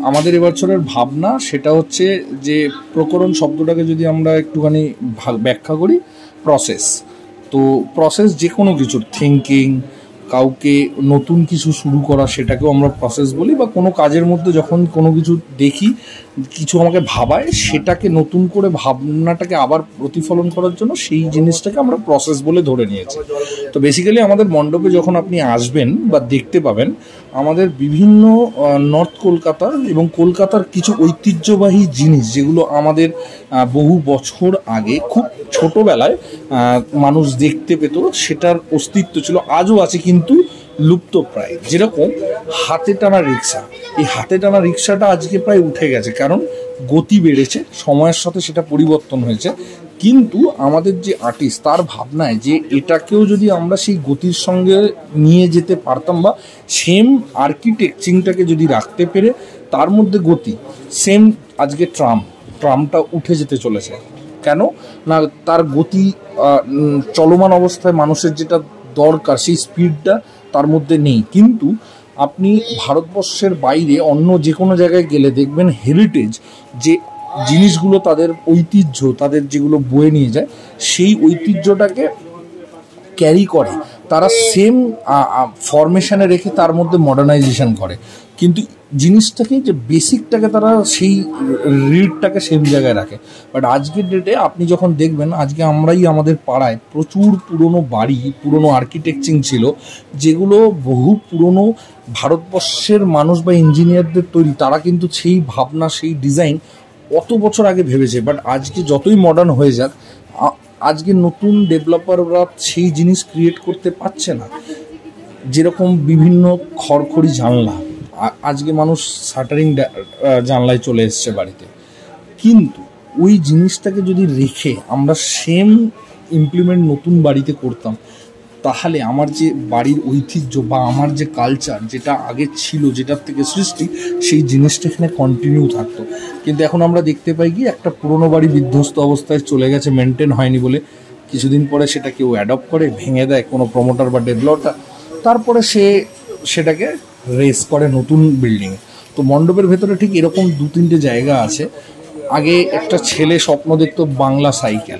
আমাদের এবছরের ভাবনা সেটা হচ্ছে যে প্রকরণ শব্দটাকে যদি আমরা একটুখানি ব্যাখ্যা করি, প্রসেস। তো প্রসেস যে কোনো কিছুর, থিঙ্কিং, কাউকে নতুন কিছু শুরু করা, সেটাকেও আমরা প্রসেস বলি। বা কোনো কাজের মধ্যে যখন কোনো কিছু দেখি, কিছু আমাকে ভাবায়, সেটাকে নতুন করে ভাবনাটাকে আবার প্রতিফলন করার জন্য সেই জিনিসটাকে আমরা প্রসেস বলে ধরে নিয়েছি। তো বেসিক্যালি আমাদের মণ্ডপে যখন আপনি আসবেন বা দেখতে পাবেন, আমাদের বিভিন্ন নর্থ কলকাতার এবং কলকাতার কিছু ঐতিহ্যবাহী জিনিস, যেগুলো আমাদের বহু বছর আগে খুব ছোটোবেলায় মানুষ দেখতে পেত, সেটার অস্তিত্ব ছিল, আজও আছে কিন্তু লুপ্ত প্রায়। যেরকম হাতে টানা রিক্সা, এই হাতে টানা রিক্সাটা আজকে প্রায় উঠে গেছে, কারণ গতি বেড়েছে, সময়ের সাথে সেটা পরিবর্তন হয়েছে। কিন্তু আমাদের যে আর্টিস্ট, তার ভাবনায় যে এটাকেও যদি আমরা সেই গতির সঙ্গে নিয়ে যেতে পারতাম, বা সেম আর্কিটেকচারটাকে যদি রাখতে পেরে তার মধ্যে গতি সেম, আজকে ট্রামটা উঠে যেতে চলেছে। কেন না, তার গতি চলমান অবস্থায় মানুষের যেটা দরকার সেই স্পিডটা তার মধ্যে নেই। কিন্তু আপনি ভারতবর্ষের বাইরে অন্য যে কোনো জায়গায় গেলে দেখবেন হেরিটেজ যে জিনিসগুলো, তাদের ঐতিহ্য, তাদের যেগুলো বয়ে নিয়ে যায়, সেই ঐতিহ্যটাকে ক্যারি করে তারা সেম ফরমেশনে রেখে তার মধ্যে মডার্নাইজেশন করে। কিন্তু জিনিসটাকে, যে বেসিকটাকে, তারা সেই রিডটাকে সেম জায়গায় রাখে। বাট আজকের ডেটে আপনি যখন দেখবেন, আজকে আমরাই আমাদের পাড়ায় প্রচুর পুরনো বাড়ি, পুরনো আর্কিটেকচার ছিল, যেগুলো বহু পুরনো ভারতবর্ষের মানুষ বা ইঞ্জিনিয়ারদের তৈরি। তারা কিন্তু সেই ভাবনা, সেই ডিজাইন অত বছর আগে ভেবেছে। বাট আজকে যতই মডার্ন হয়ে যাক, আজকে নতুন ডেভেলপাররা সেই জিনিস ক্রিয়েট করতে পারছে না। যেরকম বিভিন্ন খড়খড়ি জানলা, আজকে মানুষ শাটারিং জানলায় চলে এসছে বাড়িতে। কিন্তু ওই জিনিসটাকে যদি রেখে আমরা সেম ইমপ্লিমেন্ট নতুন বাড়িতে করতাম, তাহলে আমার যে বাড়ির ঐতিহ্য বা আমার যে কালচার, যেটা আগে ছিল, যেটার থেকে সৃষ্টি, সেই জিনিসটা এখানে কন্টিনিউ থাকতো। কিন্তু এখন আমরা দেখতে পাই কি, একটা পুরনো বাড়ি বিধ্বস্ত অবস্থায় চলে গেছে, মেনটেন হয়নি বলে। কিছুদিন পরে সেটা কেউ অ্যাডপ্ট করে, ভেঙে দেয় কোনো প্রমোটার বা ডেভেলপার, তারপরে সেটাকে রেস করে নতুন বিল্ডিংয়ে। তো মণ্ডপের ভেতরে ঠিক এরকম 2-3টে জায়গা আছে। আগে একটা ছেলে স্বপ্ন দেখতো বাংলা সাইকেল,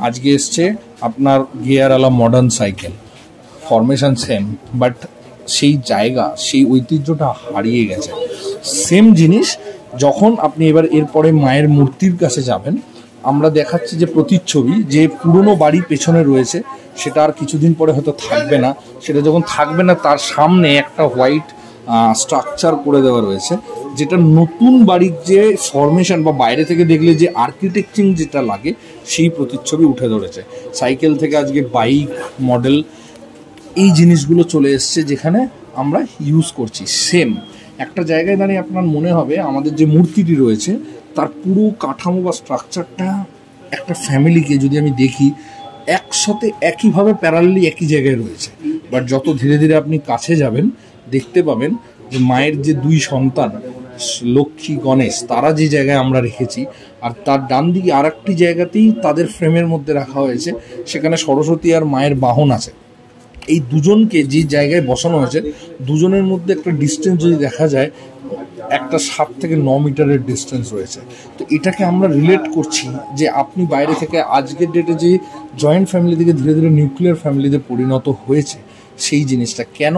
আজকে এসছে আপনার গিয়ারওয়ালা modern cycle, formation same, but সেই জায়গা, সেই ঐতিহ্যটা হারিয়ে গেছে। সেম জিনিস যখন আপনি এরপরে মায়ের মূর্তির কাছে যাবেন, আমরা দেখাচ্ছি যে প্রতিচ্ছবি, যে পুরনো বাড়ি পেছনে রয়েছে, সেটা আর কিছুদিন পরে হয়তো থাকবে না। সেটা যখন থাকবে না, তার সামনে একটা হোয়াইট স্ট্রাকচার করে দেওয়া রয়েছে, যেটা নতুন বাড়ির যে ফরমেশন বা বাইরে থেকে দেখলে যে আর্কিটেকচার যেটা লাগে, সেই প্রতিচ্ছবি উঠে ধরেছে। সাইকেল থেকে আজকে বাইক মডেল, এই জিনিসগুলো চলে এসছে, যেখানে আমরা ইউজ করছি। সেম একটা জায়গায় দাঁড়িয়ে আপনার মনে হবে আমাদের যে মূর্তিটি রয়েছে, তার পুরো কাঠামো বা স্ট্রাকচারটা একটা ফ্যামিলিকে যদি আমি দেখি, একসাথে একইভাবে প্যারালালি একই জায়গায় রয়েছে। বাট যত ধীরে ধীরে আপনি কাছে যাবেন, দেখতে পাবেন যে মায়ের যে 2 সন্তান, লক্ষ্মী গণেশ, তারা যে জায়গায় আমরা রেখেছি, আর তার ডান দিকে আর একটি জায়গাতেই তাদের ফ্রেমের মধ্যে রাখা হয়েছে, সেখানে সরস্বতী আর মায়ের বাহন আছে। এই দুজনকে যে জায়গায় বসানো হয়েছে, দুজনের মধ্যে একটা ডিস্টেন্স যদি দেখা যায়, একটা 7 থেকে 9 মিটারের ডিস্টেন্স রয়েছে। তো এটাকে আমরা রিলেট করছি যে আপনি বাইরে থেকে আজকের ডেটে যে জয়েন্ট ফ্যামিলি থেকে ধীরে ধীরে নিউক্লিয়ার ফ্যামিলিতে পরিণত হয়েছে, সেই জিনিসটা কেন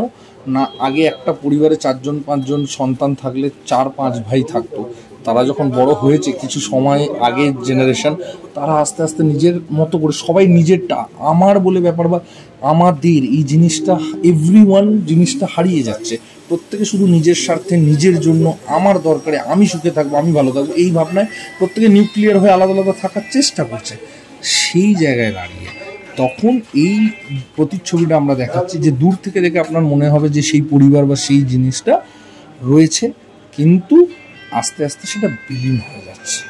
না, আগে একটা পরিবারে 4-5 সন্তান থাকলে 4-5 ভাই থাকতো। তারা যখন বড় হয়েছে, কিছু সময় আগের জেনারেশন, তারা আস্তে আস্তে নিজের মতো করে সবাই নিজেরটা, আমার বলে ব্যাপার বা আমাদের, এই জিনিসটা এভরিওয়ান জিনিসটা হারিয়ে যাচ্ছে। প্রত্যেকে শুধু নিজের স্বার্থে, নিজের জন্য, আমার দরকারে, আমি সুখে থাকবো, আমি ভালো থাকবো, এই ভাবনায় প্রত্যেকে নিউক্লিয়ার হয়ে আলাদা আলাদা থাকার চেষ্টা করছে। সেই জায়গায় দাঁড়িয়ে তখন এই প্রতিচ্ছবিটা আমরা দেখাচ্ছি, যে দূর থেকে দেখে আপনার মনে হবে যে সেই পরিবার বা সেই জিনিসটা রয়েছে, কিন্তু আস্তে আস্তে সেটা বিলীন হয়ে যাচ্ছে।